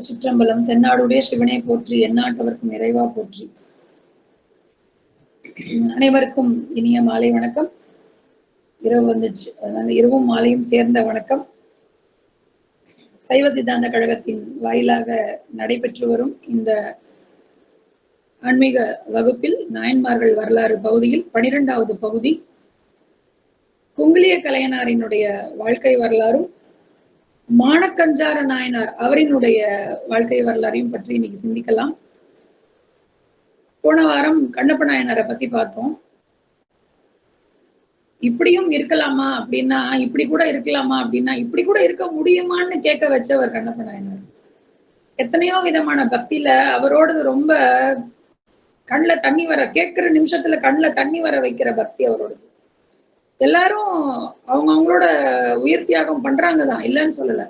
திருச்சிற்றம்பலம். தென்னாடுடைய சிவனை போற்றி, எந்நாட்டவர்க்கும் இறைவா போற்றி. அனைவருக்கும் இனிய மாலை வணக்கம். இரவு வந்துடுச்சு, அதனால இரவும் மாலையும் சேர்ந்த வணக்கம். சைவ சித்தாந்த கழகத்தின் வாயிலாக நடைபெற்று வரும் இந்த ஆன்மீக வகுப்பில் நாயன்மார்கள் வரலாறு பகுதியில் 12வது பகுதி குங்கிலிய கலையனாரினுடைய வாழ்க்கை வரலாறும் மானக்கஞ்சார நாயனார் அவரினுடைய வாழ்க்கை வரலாறையும் பற்றி இன்னைக்கு சிந்திக்கலாம். போன வாரம் கண்ணப்ப நாயனாரை பத்தி பார்த்தோம். இப்படியும் இருக்கலாமா அப்படின்னா, இப்படி கூட இருக்கலாமா அப்படின்னா, இப்படி கூட இருக்க முடியுமான்னு கேட்க வச்சவர் கண்ணப்ப நாயனார். எத்தனையோ விதமான பக்தியில அவரோடது ரொம்ப கண்ணுல தண்ணி வர, கேட்கிற நிமிஷத்துல கண்ணுல தண்ணி வர வைக்கிற பக்தி அவரோடது. எல்லாரும் அவங்களோட உயிர் தியாகம் பண்றாங்கதான், இல்லைன்னு சொல்லல.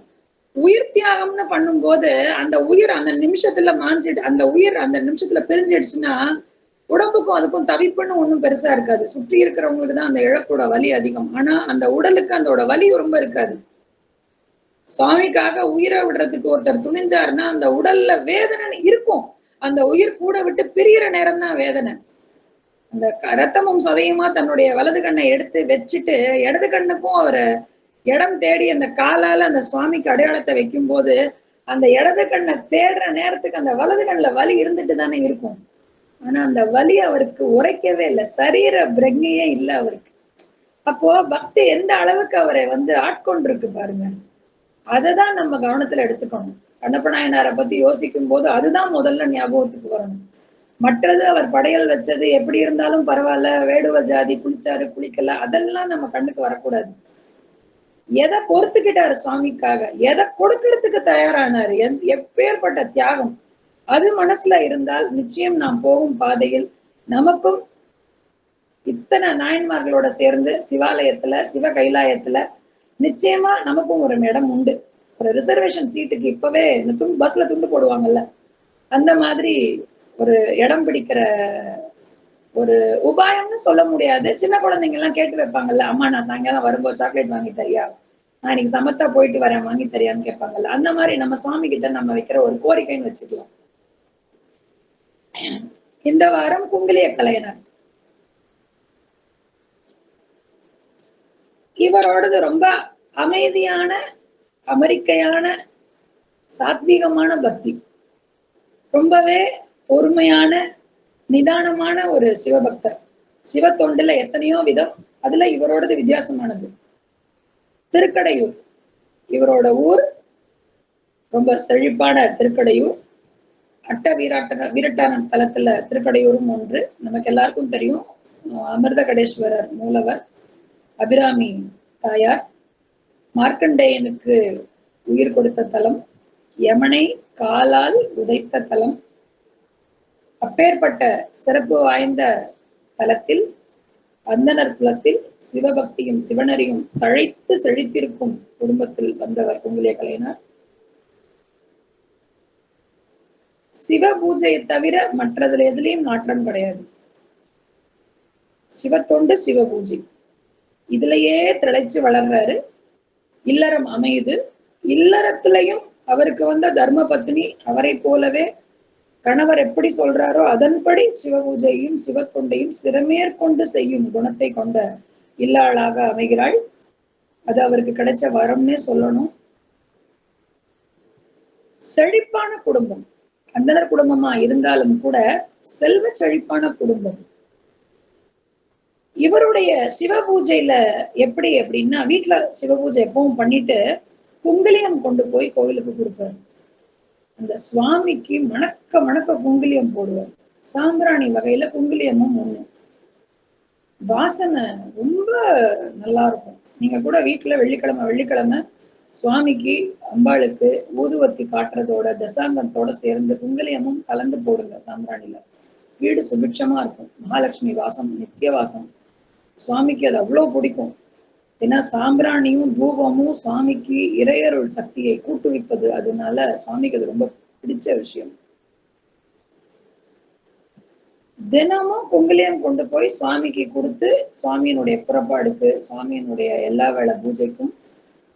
உயிர் தியாகம்னு பண்ணும்போது அந்த உயிர் அந்த நிமிஷத்துல மாஞ்சிட்டு, அந்த உயிர் அந்த நிமிஷத்துல பிரிஞ்சிடுச்சுன்னா உடம்புக்கும் அதுக்கும் தவிப்புன்னு ஒண்ணும் பெருசா இருக்காது. சுற்றி இருக்கிறவங்களுக்கு தான் அந்த இழப்போட வலி அதிகம். ஆனா அந்த உடலுக்கு அதோட வலி ரொம்ப இருக்காது. சுவாமிக்காக உயிரை விடுறதுக்கு ஒருத்தர் துணிஞ்சாருன்னா அந்த உடல்ல வேதனை இருக்கும். அந்த உயிர் கூட விட்டு பிரிகிற நேரம் தான் வேதனை. அந்த ரத்தமும் சதையுமா தன்னுடைய வலது கண்ணை எடுத்து வச்சுட்டு இடது கண்ணுக்கும் அவரை இடம் தேடி அந்த காலால அந்த சுவாமிக்கு அடையாளத்தை வைக்கும் போது அந்த இடது கண்ணை தேடுற நேரத்துக்கு அந்த வலது கண்ணுல வலி இருந்துட்டு தானே இருக்கும். ஆனா அந்த வலி அவருக்கு உரைக்கவே இல்லை, சரீர பிரக்ஞையே இல்லை அவருக்கு. அப்போ பக்தி எந்த அளவுக்கு அவரை ஆட்கொண்டிருக்கு பாருங்க. அததான் நம்ம கவனத்துல எடுத்துக்கணும். கண்ணப்ப நாயனாரை பத்தி யோசிக்கும் போது அதுதான் முதல்ல ஞாபகத்துக்கு வரணும். மற்றது அவர் படையல் வச்சது எப்படி இருந்தாலும் பரவாயில்ல, வேடுவ ஜாதி, குளிச்சாரு குளிக்கல, அதெல்லாம் நம்ம கண்ணுக்கு வரக்கூடாது. எதை பொறுத்துக்கிட்டாரு சுவாமிக்காக, எதை கொடுக்கறதுக்கு தயாரானாரு, எப்பேற்பட்ட தியாகம், அது மனசுல இருந்தால் நிச்சயம் நாம் போகும் பாதையில் நமக்கும் இத்தனை நாயன்மார்களோட சேர்ந்து சிவாலயத்துல, சிவ கைலாயத்துல நிச்சயமா நமக்கும் ஒரு இடம் உண்டு. ஒரு ரிசர்வேஷன் சீட்டுக்கு இப்பவே இந்த பஸ்ல துண்டு போடுவாங்கல்ல, அந்த மாதிரி ஒரு இடம் பிடிக்கிற ஒரு உபாயம்னு சொல்ல முடியாது. சின்ன குழந்தைங்க எல்லாம் கேட்டு வைப்பாங்கல்ல, அம்மா நான் சாயங்காலம் வரும்போது சாக்லேட் வாங்கி தரியா, நான் இன்னைக்கு சமத்தா போயிட்டு வரேன் வாங்கி தரியான்னு கேட்பாங்கல்ல. அந்த மாதிரி நம்ம சுவாமி கிட்ட நம்ம வைக்கிற ஒரு கோரிக்கைன்னு வச்சுக்கலாம். இந்த வாரம் குங்கிலிய கலையனார். இவரோடது ரொம்ப அமைதியான, அமெரிக்கையான, சாத்வீகமான பக்தி. ரொம்பவே பொறுமையான, நிதானமான ஒரு சிவபக்தர். சிவ தொண்டுல எத்தனையோ விதம், அதுல இவரோடது வித்தியாசமானது. திருக்கடையூர் இவரோட ஊர். ரொம்ப செழிப்பான திருக்கடையூர். அட்ட வீரட்டான தலத்துல திருக்கடையூரும் ஒன்று. நமக்கு எல்லாருக்கும் தெரியும். அமிர்த கடேஸ்வரர் மூலவர், அபிராமி தாயார், மார்க்கண்டேயனுக்கு உயிர் கொடுத்த தலம், யமனை காலால் உதைத்த தலம். அப்பேற்பட்ட சிறப்பு வாய்ந்த தலத்தில், அந்தனர் குலத்தில் சிவபக்தியும் சிவனரியும் தழைத்து செழித்திருக்கும் குடும்பத்தில் வந்தவர் குங்கிலிய கலையனார். சிவ பூஜையை தவிர மற்றதுல எதுலயும் நாட்டம் கிடையாது. சிவத்தொண்டு, சிவ பூஜை, இதுலயே திளைச்சு வளர்றாரு. இல்லறம் அமையுது. இல்லறத்திலையும் அவருக்கு தர்ம பத்னி, அவரை போலவே கணவர் எப்படி சொல்றாரோ அதன்படி சிவபூஜையும் சிவத்தொண்டையும் சிறமேற்கொண்டு செய்யும் குணத்தை கொண்ட இல்லாளாக அமைகிறாள். அது அவருக்கு கிடைச்ச வரம்னே சொல்லணும். செழிப்பான குடும்பம், அந்தனர் குடும்பமா இருந்தாலும் கூட செல்வ செழிப்பான குடும்பம். இவருடைய சிவ பூஜையில எப்படி அப்படின்னா, வீட்டுல சிவபூஜை எப்பவும் பண்ணிட்டு குங்கிலியம் கொண்டு போய் கோவிலுக்கு கொடுப்பாரு. அந்த சுவாமிக்கு மணக்க மணக்க குங்கிலியம் போடுவார். சாம்பிராணி வகையில குங்கிலியமும் ஒண்ணு. வாசனை ரொம்ப நல்லா இருக்கும். நீங்க கூட வீட்டுல வெள்ளிக்கிழமை சுவாமிக்கு, அம்பாளுக்கு ஊதுவத்தி காட்டுறதோட தசாங்கத்தோட சேர்ந்து குங்கிலியமும் கலந்து போடுங்க சாம்பிராணில. வீடு சுபிட்சமா இருக்கும். மகாலட்சுமி வாசம், நித்திய வாசம். சுவாமிக்கு அது அவ்வளவு பிடிக்கும். ஏன்னா சாம்பிராணியும் தூபமும் சுவாமிக்கு இறையருள் சக்தியை கூட்டுவிப்பது. அதனால சுவாமிக்கு அது ரொம்ப பிடிச்ச விஷயம். தினமும் குங்கிலியம் கொண்டு போய் சுவாமிக்கு கொடுத்து, சுவாமியினுடைய புறப்பாடுக்கு, சுவாமியினுடைய எல்லா வேளை பூஜைக்கும்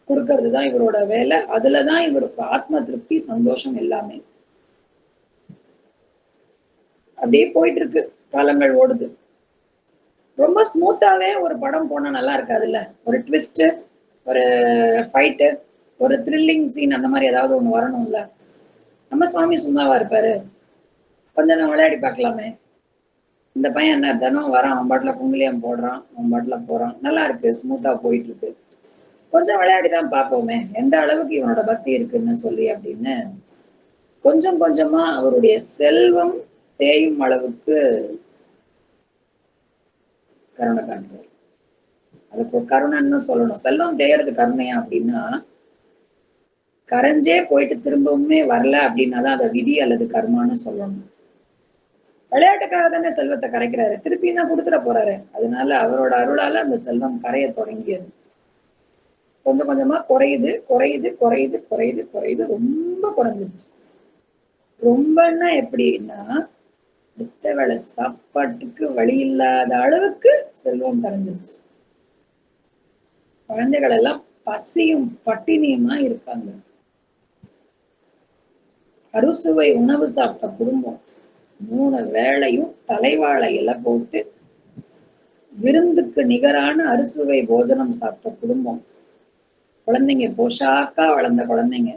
கொடுக்கறது தான் இவரோட வேலை. அதுலதான் இவருக்கு ஆத்ம திருப்தி, சந்தோஷம் எல்லாமே. அப்படியே போயிட்டு இருக்கு, காலங்கள் ஓடுது. ரொம்ப ஸ்மூத்தாவே ஒரு படம் போனா நல்லா இருக்காதுல்ல. ஒரு ட்விஸ்ட், ஒரு ஃபைட்டு, ஒரு த்ரில்லிங் சீன், அந்த மாதிரி ஏதாவது ஒண்ணு வரணும்ல. நம்ம சுவாமி சும்மாவா இருப்பாரு? கொஞ்சம் நான் விளையாடி பார்க்கலாமே. இந்த பையன் என்ன தினம் வரான், அவன் பாட்டுல குங்குலியம் போடுறான், அவன் பாட்டுல போறான், நல்லா இருக்கு, ஸ்மூத்தா போயிட்டு இருக்கு, கொஞ்சம் விளையாடிதான் பார்ப்போமே எந்த அளவுக்கு இவனோட பக்தி இருக்குன்னு சொல்லி அப்படின்னு கொஞ்சம் கொஞ்சமா அவருடைய செல்வம் தேயும் அளவுக்கு கருணை காட்டுறாரு. அதுக்கு கருணைன்னு சொல்லணும். செல்வம் தேயறது கருணையா அப்படின்னா, கரைஞ்சே போயிட்டு திரும்பவுமே வரல அப்படின்னாதான் அதை விதி அல்லது கர்மான்னு சொல்லணும். விளையாட்டுக்காக தானே செல்வத்தை கரைக்கிறாரு, திருப்பி தான் கொடுத்துட போறாரு. அதனால அவரோட அருளால அந்த செல்வம் கரைய தொடங்கியது. கொஞ்சம் கொஞ்சமா குறையுது குறையுது குறையுது குறையுது குறையுது, ரொம்ப குறைஞ்சிருச்சு. ரொம்பன்னா எப்படின்னா, அடுத்த வேளை சாப்பாட்டுக்கு வழி இல்லாத அளவுக்கு செல்வம் கரைஞ்சிருச்சு. குழந்தைகள் எல்லாம் பசியும் பட்டினியுமா இருக்காங்க. அறுசுவை உணவு சாப்பிட்ட குடும்பம், 3 வேளையும் தலைவாழை இலை போட்டு விருந்துக்கு நிகரான அறுசுவை போஜனம் சாப்பிட்ட குடும்பம், குழந்தைங்க போஷாக்கா வளர்ந்த குழந்தைங்க,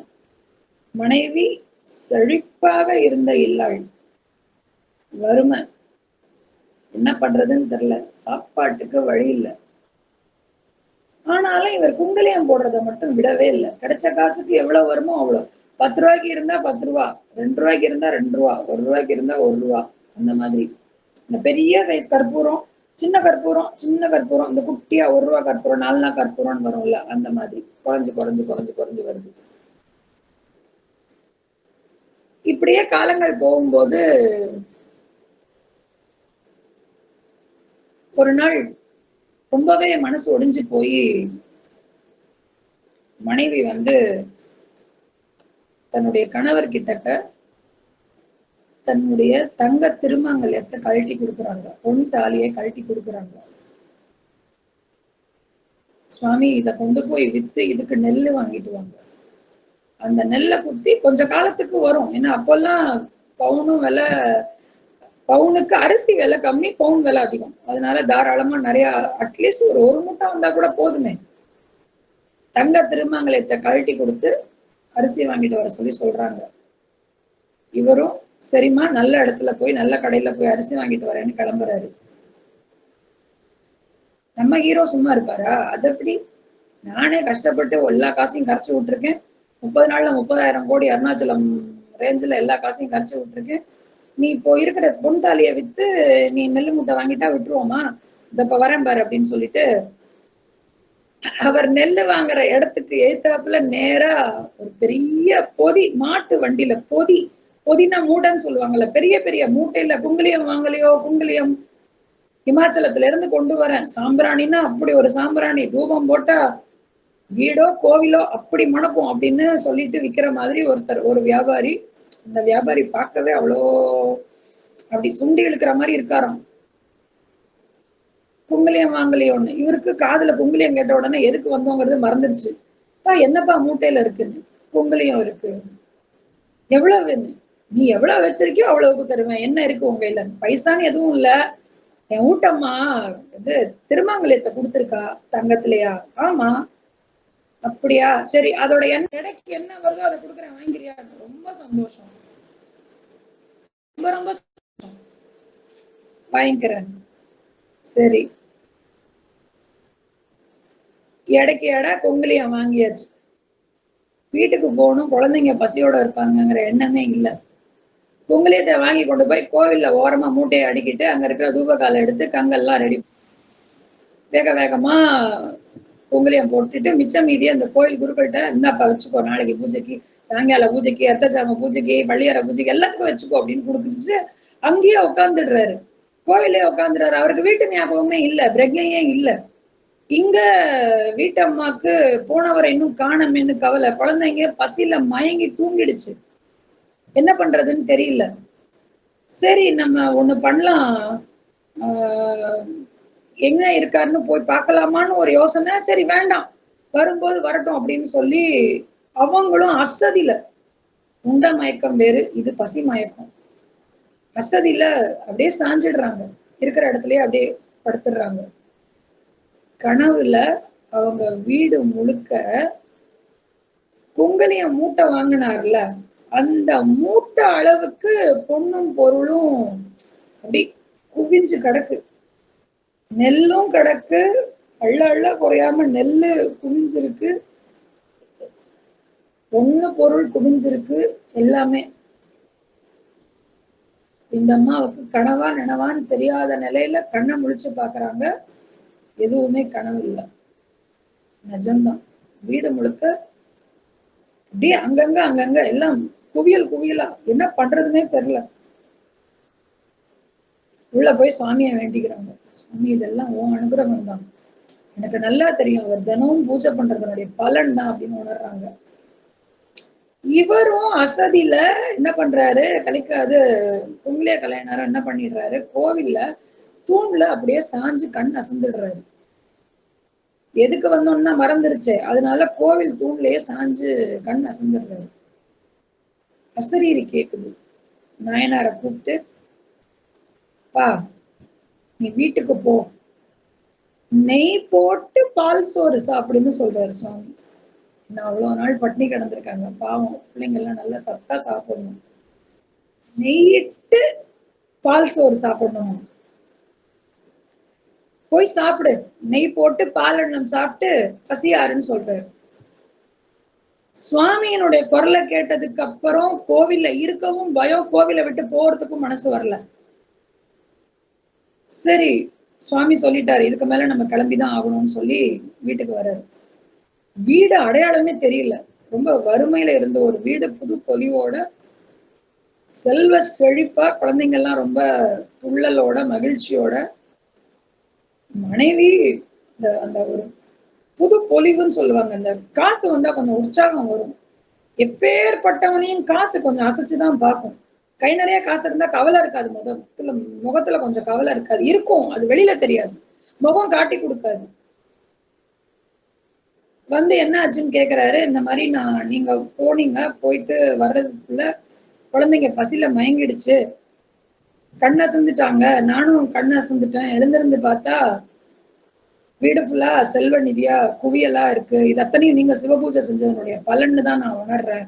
மனைவி செழிப்பாக இருந்த இல்லாள், வறுமை, என்ன பண்றதுன்னு தெரியல, சாப்பாட்டுக்கு வழி இல்லை. ஆனாலும் இவர் குங்குலியம் போடுறதை மட்டும் விடவே இல்லை. கிடைச்ச காசுக்கு எவ்வளவு வருமோ அவ்வளவு. 10 ரூபாய்க்கு இருந்தா 10 ரூபா, 2 ரூபாய்க்கு இருந்தா 2 ரூபா, 1 ரூபாய்க்கு இருந்தா 1 ரூபா, அந்த மாதிரி. இந்த பெரிய சைஸ் கற்பூரம், சின்ன கற்பூரம், சின்ன கற்பூரம், இந்த குட்டியா 1 ரூபா கற்பூரம், 4 கற்பூரம்னு வரும்ல, அந்த மாதிரி குறைஞ்சு குறைஞ்சு குறைஞ்சு குறைஞ்சு வருது. இப்படியே காலங்கள் போகும்போது ஒரு நாள் ரொம்பவே மனசு ஒடிஞ்சு போய் மனைவி தன்னுடைய கணவர் கிட்டக்க தன்னுடைய தங்க திருமங்கலத்தை கழட்டி கொடுக்குறாங்க, பொன் தாலியை கழட்டி கொடுக்குறாங்க. சுவாமி, இதை கொண்டு போய் வித்து இதுக்கு நெல்லு வாங்கிட்டு வாங்க. அந்த நெல்லை குத்தி கொஞ்ச காலத்துக்கு வரும். ஏன்னா அப்பெல்லாம் பவுனும் விலை, பவுனுக்கு அரிசி விலை கம்மி, பவுன் விலை அதிகம். அதனால தாராளமா நிறைய, அட்லீஸ்ட் ஒரு மூட்டை வந்தா கூட போதுமே. தங்க திருமங்கலத்தை கழட்டி கொடுத்து அரிசி வாங்கிட்டு வர சொல்லி சொல்றாங்க. இவரும் சரிம்மா, நல்ல இடத்துல போய் நல்ல கடையில போய் அரிசி வாங்கிட்டு வரேன்னு கிளம்புறாரு. நம்ம ஹீரோ சும்மா இருப்பாரா? அது எப்படி? நானே கஷ்டப்பட்டு எல்லா காசையும் கரைச்சு விட்டுருக்கேன். 30 நாள்ல 30,000 கோடி அருணாச்சலம் ரேஞ்சில் எல்லா காசையும் கரைச்சு விட்டுருக்கேன். நீ இப்போ இருக்கிற பொன் தாலியை வித்து நீ நெல்லு மூட்டை வாங்கிட்டா விட்டுருவோமா? இதப்ப வரேன் பாரு அப்படின்னு சொல்லிட்டு அவர் நெல்லு வாங்குற இடத்துக்கு எதிர்த்தாப்புல நேரா ஒரு பெரிய பொதி, மாட்டு வண்டியில பொதி, பொதினா மூடைன்னு சொல்லுவாங்கல்ல, பெரிய பெரிய மூட்டையில குங்குலியம் வாங்கலையோ, குங்குலியம் இமாச்சலத்துல இருந்து கொண்டு வரேன், சாம்பிராணின்னா அப்படி ஒரு சாம்பிராணி, தூபம் போட்டா வீடோ கோவிலோ அப்படி மணக்கும் அப்படின்னு சொல்லிட்டு விக்கிற மாதிரி ஒருத்தர், ஒரு வியாபாரி. அந்த வியாபாரி பார்க்கவே அவ்வளோ அப்படி சுண்டி இழுக்கிற மாதிரி இருக்காராம். குங்குலியம் வாங்கலையோன்னு இவருக்கு காதுல குங்குலியம் கேட்ட உடனே எதுக்கு வந்தோங்கிறது மறந்துடுச்சு. என்னப்பா மூட்டையில இருக்குன்னு, குங்குலியம் இருக்கு. எவ்வளவுன்னு? நீ எவ்வளவு வச்சிருக்கியோ அவ்வளவுக்கு தருவேன், என்ன இருக்கு உங்க கையில? பைசான்னு எதுவும் இல்ல, என் ஊட்டம்மா இது திருமாங்கல்யத்தை கொடுத்துருக்கா தங்கத்திலயா? ஆமா. அப்படியா, சரி, அதோட எடைக்கு என்ன வருதோ அதை கொடுக்குறேன், வாங்கிக்கிறியா? ரொம்ப சந்தோஷம், ரொம்ப ரொம்ப வாங்கிக்கிறேன். சரி, எடைக்கு எடை குங்குலியம் வாங்கியாச்சு. வீட்டுக்கு போகணும், குழந்தைங்க பசியோட இருப்பாங்கங்கிற எண்ணமே இல்லை. குங்குலியத்தை வாங்கி கொண்டு போய் கோவில்ல ஓரமா மூட்டையை அடிக்கிட்டு அங்க இருக்கிற தூபக்காலை எடுத்து கங்கெல்லாம் ரெடி, வேக வேகமா குங்குலியம் போட்டுட்டு மிச்சம் மீதி அந்த கோயில் குருக்கள்கிட்ட இந்தாப்பா வச்சுக்கோ, நாளைக்கு பூஜைக்கு, சாயங்கால பூஜைக்கு, அர்த்தஜாம பூஜைக்கு, பள்ளியற பூஜைக்கு எல்லாத்துக்கும் வச்சுக்கோ அப்படின்னு கொடுத்துட்டு அங்கேயே உட்காந்துடுறாரு. கோவிலே உட்காந்துறாரு. அவருக்கு வீட்டு ஞாபகமே இல்லை, பிரஜையே இல்லை. இங்க வீட்டம்மாக்கு போனவரை இன்னும் காணமேன்னு கவலை. குழந்தைங்க பசியில மயங்கி தூங்கிடுச்சு, என்ன பண்றதுன்னு தெரியல. சரி, நம்ம ஒண்ணு பண்ணலாம், எங்க இருக்காருன்னு போய் பார்க்கலாமான்னு ஒரு யோசனை. சரி வேண்டாம், வரும்போது வரட்டும் அப்படின்னு சொல்லி அவங்களும் அசதியில, உண்ட மயக்கம் வேறு, இது பசி மயக்கம். அசதியில அப்படியே சாஞ்சிடுறாங்க. இருக்கிற இடத்துலயே அப்படியே படுத்துடுறாங்க. கனவுல அவங்க வீடு முழுக்க குங்கலியம் மூட்டை வாங்கினார்ல, அந்த மூட்டை அளவுக்கு பொண்ணும் பொருளும் அப்படி குவிஞ்சு கிடக்கு. நெல்லும் கிடக்கு, அள்ள அள்ள குறையாம நெல்லு குவிஞ்சிருக்கு, பொண்ணு பொருள் குவிஞ்சிருக்கு, எல்லாமே. இந்த அம்மாவுக்கு கனவா நினவான்னு தெரியாத நிலையில கண்ணை முழிச்சு பாக்குறாங்க. எதுவுமே கனவு இல்லை, நிஜம்தான். வீடு முழுக்க அப்படியே அங்கங்க அங்கங்க எல்லாம் குவியல் குவியலா, என்ன பண்றதுன்னே தெரியல. உள்ள போய் சுவாமியை வேண்டிக்கிறாங்க. சுவாமி, இதெல்லாம் உன் அனுகிரகம் தான், எனக்கு நல்லா தெரியும், அவர் தினமும் பூஜை பண்றதனுடைய பலன் தான் அப்படின்னு உணர்றாங்க. இவரும் அசதியில என்ன பண்றாரு, கலிக்காது குங்கிலிய கலைஞரும் என்ன பண்ணிடுறாரு, கோவில்ல தூண்ல அப்படியே சாஞ்சு கண் அசந்துடுறாரு. எதுக்கு வந்தோம்னா மறந்துருச்சு, அதனால கோவில் தூண்லயே சாஞ்சு கண் அசந்துடுறாரு. அசரீரி கேக்குது. நாயனார கூப்பிட்டு, பா நீ வீட்டுக்கு போ, நெய் போட்டு பால் சோறு சாப்பிடுன்னு சொல்றாரு சுவாமி. நான் அவ்வளவு நாள் பட்னி கிடந்திருக்காங்க, பாவம் பிள்ளைங்க எல்லாம் நல்லா சத்தா சாப்பிடணும், நெய்யிட்டு பால் சோறு சாப்பிடணும், போய் சாப்பிடு, நெய் போட்டு பாலெண்ணம் சாப்பிட்டு பசியாருன்னு சொல்றாரு. சுவாமியினுடைய குரலை கேட்டதுக்கு அப்புறம் கோவில்ல இருக்கவும் பயம், கோவிலை விட்டு போறதுக்கும் மனசு வரல. சரி, சுவாமி சொல்லிட்டாரு, இதுக்கு மேல நம்ம கிளம்பிதான் ஆகணும்னு சொல்லி வீட்டுக்கு வர்றாரு. வீடு அடையாளமே தெரியல, ரொம்ப வறுமையில இருந்த ஒரு வீடு, புது பொலிவோட செல்வ செழிப்பா, குழந்தைங்க எல்லாம் ரொம்ப துள்ளலோட மகிழ்ச்சியோட, மனைவி அந்த ஒரு புது பொலிவுன்னு சொல்லுவாங்க, அந்த காசு வந்தா கொஞ்சம் உற்சாகம் வரும். எப்பேற்பட்டவனையும் காசு கொஞ்சம் அசைச்சுதான் பார்க்கும். கை நிறைய காசு இருந்தா கவலை இருக்காது, முகத்துல கொஞ்சம் கவலை இருக்காது, இருக்கும், அது வெளியில தெரியாது, முகம் காட்டி கொடுக்காது. வந்து என்ன ஆச்சுன்னு கேக்குறாரு. இந்த மாதிரி நீங்க போனீங்க, போயிட்டு வர்றதுக்குள்ள குழந்தைங்க பசியில மயங்கிடுச்சு, கண் அசந்துட்டாங்க, நானும் கண் அசந்துட்டேன், எழுந்திருந்து பார்த்தா வீடு ஃபுல்லா செல்வ நிதியா குவியலா இருக்கு, இது அத்தனையும் நீங்க சிவபூஜை செஞ்சதனுடைய பலன்னு தான் நான் உணர்றேன்.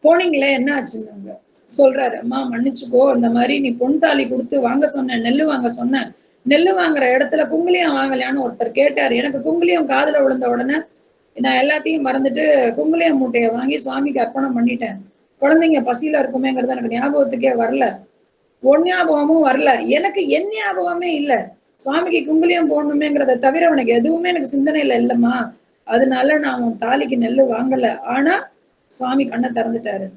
போனீங்களே, என்ன ஆச்சுன்னு சொல்றாரு. அம்மா மன்னிச்சுக்கோ, இந்த மாதிரி நீ பொன் தாலி கொடுத்து வாங்க சொன்ன, நெல்லு வாங்க சொன்ன, நெல்லு வாங்குற இடத்துல குங்குலியம் வாங்கலையான்னு ஒருத்தர் கேட்டாரு. எனக்கு குங்குலியம் காதுல விழுந்த உடனே நான் எல்லாத்தையும் மறந்துட்டு குங்குலியம் மூட்டையை வாங்கி சுவாமிக்கு அர்ப்பணம் பண்ணிட்டேன். குழந்தைங்க பசியில இருக்குமேங்கிறது எனக்கு ஞாபகத்துக்கே வரல, உன் ஞாபகமும் வரல, எனக்கு என் ஞாபகமே இல்ல, சுவாமிக்கு குங்குலியம் போடணுமேங்கிறத தவிர உனக்கு எதுவுமே எனக்கு சிந்தனையில இல்லம்மா, அதனால நான் உன் தாலிக்கு நெல்லு வாங்கல. ஆனா சுவாமி கண்ணை திறந்துட்டாரு.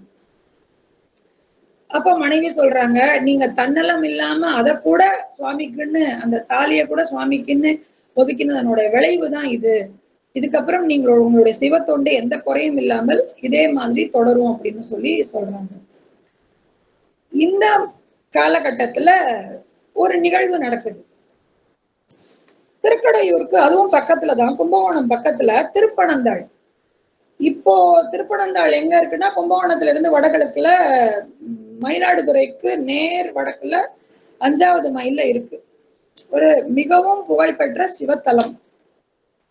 அப்ப மனைவி சொல்றாங்க, நீங்க தன்னலம் இல்லாம அத கூட சுவாமிக்குன்னு, அந்த தாலிய கூட சுவாமிக்குன்னு ஒதுக்கினதனுடைய விளைவு தான் இது. இதுக்கப்புறம் நீங்க உங்களுடைய சிவத்தொண்டு எந்த குறையும் இல்லாமல் இதே மாதிரி தொடரும் அப்படின்னு சொல்லி சொல்றாங்க. இந்த காலகட்டத்துல ஒரு நிகழ்வு நடக்குது. திருக்கடையூருக்கு அதுவும் பக்கத்துலதான், கும்பகோணம் பக்கத்துல திருப்பனந்தாள். இப்போ திருப்பனந்தாள் எங்க இருக்குன்னா, கும்பகோணத்துல இருந்து வடகிழக்குல மயிலாடுதுறைக்கு நேர் வடக்குல 5வது மைல்ல இருக்கு. ஒரு மிகவும் புகழ்பெற்ற சிவத்தலம்.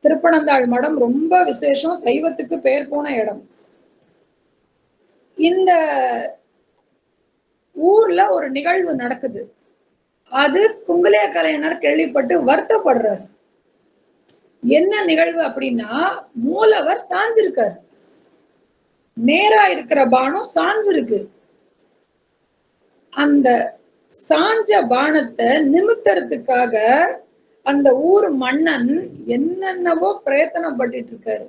திருப்பனந்தாள் மடம் ரொம்ப விசேஷம், சைவத்துக்கு பேர் போன இடம். இந்த ஊர்ல ஒரு நிகழ்வு நடக்குது. அது குங்குலிய கலைஞர் கேள்விப்பட்டு வருத்தப்படுறார். என்ன நிகழ்வு அப்படின்னா, மூலவர் சாஞ்சிருக்காரு, நேரா இருக்கிற பானம் சாஞ்சிருக்கு. அந்த சாஞ்ச பானத்தை நிமித்தறதுக்காக அந்த ஊர் மன்னன் என்னென்னவோ பிரயத்தனப்பட்டு இருக்காரு.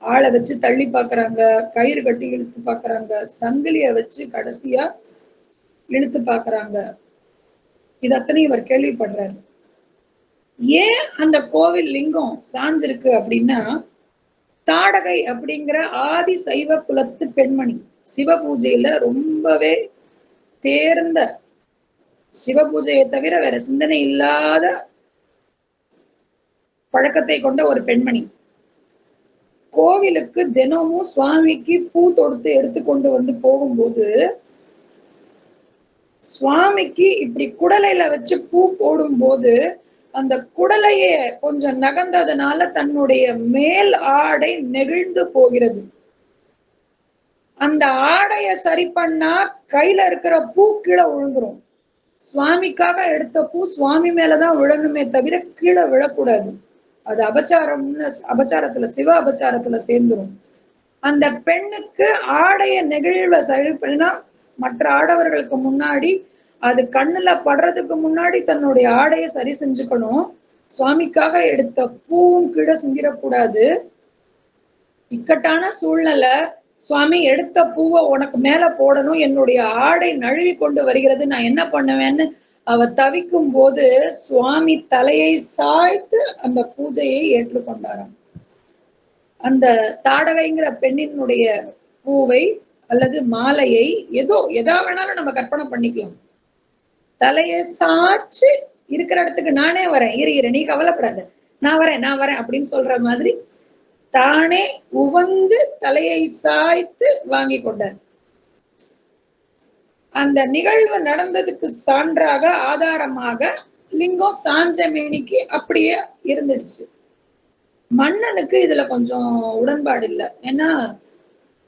ஆளை வச்சு தள்ளி பாக்குறாங்க, கயிறு கட்டி இழுத்து பாக்குறாங்க, சங்கிலிய வச்சு கடைசியா இழுத்து பாக்குறாங்க. இது அத்தனை இவர் கேள்விப்படுறாரு. ஏன் அந்த கோவில் லிங்கம் சாஞ்சிருக்கு அப்படின்னா, தாடகை அப்படிங்கிற ஆதி சைவ குலத்து பெண்மணி, சிவ பூஜையில ரொம்பவே தேர்ந்த, சிவ பூஜையை தவிர வேற சிந்தனை இல்லாத பழக்கத்தை கொண்ட ஒரு பெண்மணி. கோவிலுக்கு தினமும் சுவாமிக்கு பூ தொடுத்து எடுத்து கொண்டு வந்து போகும்போது சுவாமிக்கு இப்படி குடலையில வச்சு பூ போடும்போது அந்த குடலையே கொஞ்சம் நகர்ந்ததுனால தன்னுடைய மேல் ஆடை நெகிழ்ந்து போகிறது. அந்த ஆடைய சரி பண்ணா கையில இருக்கிற பூ கீழே விழுந்துரும். சுவாமிக்காக எடுத்த பூ சுவாமி மேலதான் விழணுமே தவிர கீழே விழக்கூடாது. அது அபச்சாரம்னு அபச்சாரத்துல சிவ அபச்சாரத்துல சேர்ந்துரும். அந்த பெண்ணுக்கு ஆடைய நெகிழ்வ சரி பண்ணா மற்ற ஆடவர்களுக்கு முன்னாடி அது கண்ணுல படுறதுக்கு முன்னாடி தன்னுடைய ஆடையை சரி செஞ்சுக்கணும். சுவாமிக்காக எடுத்த பூவும் கீழே சிந்திடக்கூடாது. இக்கட்டான சூழ்நிலை, சுவாமி எடுத்த பூவை உனக்கு மேல போடணும், என்னுடைய ஆடை நழுவி கொண்டு வருகிறது, நான் என்ன பண்ணுவேன்னு அவ தவிக்கும் போது சுவாமி தலையை சாய்த்து அந்த பூஜையை ஏற்றுக்கொண்டாராம். அந்த தாடகைங்கிற பெண்ணினுடைய பூவை அல்லது மாலையை எதா வேணாலும் நம்ம கற்பனை பண்ணிக்கலாம். தலையை சாய்ச்சு இருக்கிற இடத்துக்கு நானே வரேன், இரு நீ கவலைப்படாத, நான் வரேன் அப்படின்னு சொல்ற மாதிரி தானே உவந்து தலையை சாய்த்து வாங்கி கொண்டார். அந்த நிகழ்வு நடந்ததுக்கு சான்றாக ஆதாரமாக லிங்கம் சாஞ்ச மேனிக்கு அப்படியே இருந்துடுச்சு. மன்னனுக்கு இதுல கொஞ்சம் உடன்பாடு இல்லை. ஏன்னா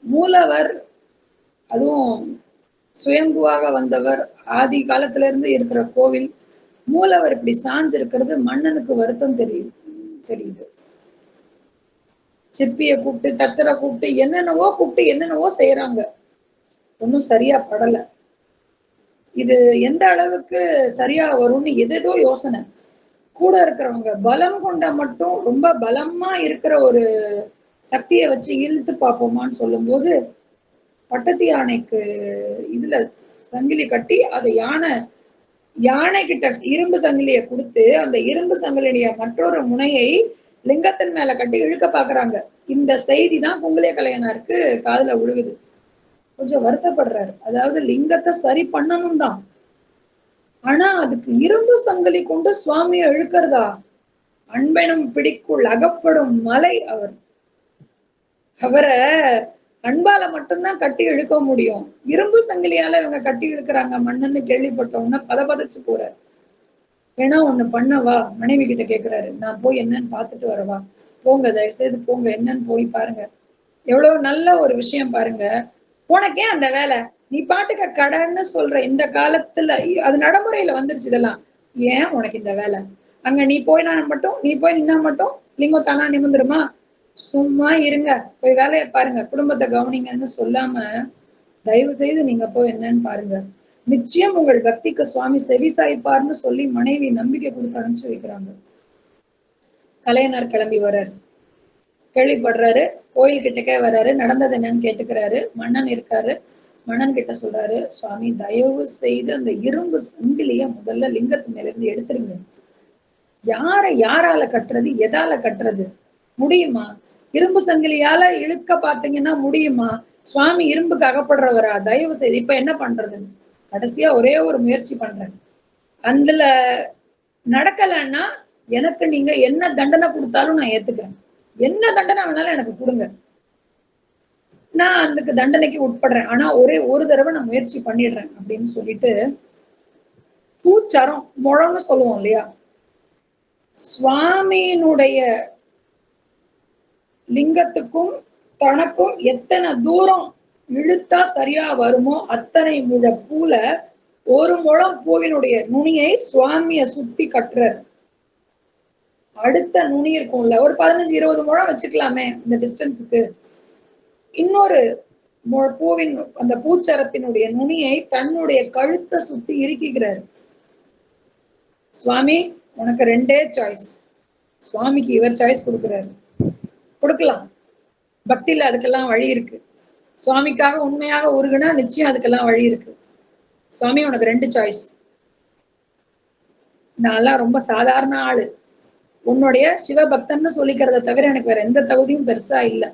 மூலவர் அதுவும் சுயம்புவாக வந்தவர், ஆதி காலத்துல இருந்து இருக்கிற கோவில், மூலவர் இப்படி சாஞ்சிருக்கிறது மன்னனுக்கு வருத்தம் தெரியுது. சிற்பிய கூப்பிட்டு தச்சரை கூப்பிட்டு என்னென்னவோ செய்யறாங்க, ஒன்னும் சரியா படல. இது எந்த அளவுக்கு சரியா வரும்னு எதேதோ யோசனை. கூட இருக்கிறவங்க பலம் கொண்ட மட்டும் ரொம்ப பலமா இருக்கிற ஒரு சக்தியை வச்சு இழுத்து பார்ப்போமான்னு சொல்லும் போது பட்டத்து யானைக்கு இதுல சங்கிலி கட்டி அதை யானை கிட்ட இரும்பு சங்கிலிய கொடுத்து அந்த இரும்பு சங்கிலிய மற்றொரு முனையை லிங்கத்தின் மேல கட்டி இழுக்க பாக்குறாங்க. இந்த செய்தி தான் குங்குலிய கலையனாருக்கு காதுல விழுகுது. கொஞ்சம் வருத்தப்படுறாரு. அதாவது லிங்கத்தை சரி பண்ணணும் தான், ஆனா அதுக்கு இரும்பு சங்கிலி கொண்டு சுவாமியை இழுக்கிறதா? அன்பெனும் பிடிக்குள் அகப்படும் மலை அவரை அன்பால மட்டும்தான் கட்டி இழுக்க முடியும். இரும்பு சங்கிலியால இவங்க கட்டி இழுக்கிறாங்க மன்னன்னு கேள்விப்பட்டவங்க பதச்சு போறாரு. வேணா ஒண்ணு பண்ணவா, மனைவி கிட்ட கேக்குறாரு, நான் போய் என்னன்னு பாத்துட்டு வரவா? போங்க, தயவு செய்து போங்க, என்னன்னு போய் பாருங்க. எவ்வளவு நல்ல ஒரு விஷயம் பாருங்க. உனக்கே அந்த வேலை, நீ பாட்டுக்க கடன்னு சொல்ற இந்த காலத்துல அது நடைமுறையில வந்துருச்சு இதெல்லாம். ஏன் உனக்கு இந்த வேலை? அங்க நீ போய் நின்னா மட்டும் லிங்கம் தானா நிமிந்துருமா? சும்மா இருங்க, போய் வேலையை பாருங்க, குடும்பத்தை கவனிங்கன்னு சொல்லாம தயவு செய்து நீங்க போய் என்னன்னு பாருங்க, நிச்சயம் உங்கள் பக்திக்கு சுவாமி செவி சாய்ப்பார்னு சொல்லி மனைவி நம்பிக்கை கொடுத்து அனுப்பிச்சு வைக்கிறாங்க. கலையனார் கிளம்பி வர்றாரு, கேள்விப்படுறாரு, கோயில் கிட்டக்கே வர்றாரு, நடந்தது என்னன்னு கேட்டுக்கிறாரு. மன்னன் இருக்காரு. மன்னன் கிட்ட சொல்றாரு, சுவாமி தயவு செய்து அந்த இரும்பு சங்கிலிய முதல்ல லிங்கத்து மேல இருந்து எடுத்துருங்க. யாரால கட்டுறது, எதால கட்டுறது? முடியுமா? இரும்பு சங்கிலியால இழுக்க பாத்தீங்கன்னா முடியுமா? சுவாமி இரும்புக்கு அகப்படுறவரா? தயவு செய்து இப்ப என்ன பண்றது? கடைசியா ஒரே ஒரு முயற்சி பண்றேன், அதுல நடக்கலன்னா எனக்கு நீங்க என்ன தண்டனை கொடுத்தாலும் நான் ஏத்துக்கிறேன். என்ன தண்டனை வேணாலும் எனக்கு கொடுங்க, நான் அதுக்கு தண்டனைக்கு உட்படுறேன். ஆனா ஒரு தடவை நான் முயற்சி பண்ணிடுறேன் அப்படின்னு சொல்லிட்டு பூச்சரம் முழம்னு சொல்லுவோம் இல்லையா, சுவாமியினுடைய லிங்கத்துக்கும் தனக்கும் எத்தனை தூரம் இழுத்தா சரியா வருமோ அத்தனை முழ பூல ஒரு முழம் பூவினுடைய நுனியை சுவாமிய சுத்தி கட்டுறாரு. அடுத்த நுனி இருக்கும்ல, ஒரு 15-20 முழம் வச்சுக்கலாமே இந்த டிஸ்டன்ஸுக்கு, இன்னொரு பூவின் அந்த பூச்சரத்தினுடைய நுனியை தன்னுடைய கழுத்தை சுத்தி இறுக்கிக்கிறாரு. சுவாமி உனக்கு 2 சாய்ஸ். சுவாமிக்கு இவர் சாய்ஸ் கொடுக்கிறாரு. கொடுக்கலாம், பக்தியில அதுக்கெல்லாம் வழி இருக்கு. சுவாமிக்காக உண்மையாக உருகுனா நிச்சயம் அதுக்கெல்லாம் வழி இருக்கு. சுவாமி உனக்கு 2 சாய்ஸ். நான்லாம் ரொம்ப சாதாரண ஆளு, உன்னுடைய சிவபக்தன்னு சொல்லிக்கிறத தவிர எனக்கு வேற எந்த தகுதியும் பெருசா இல்லை.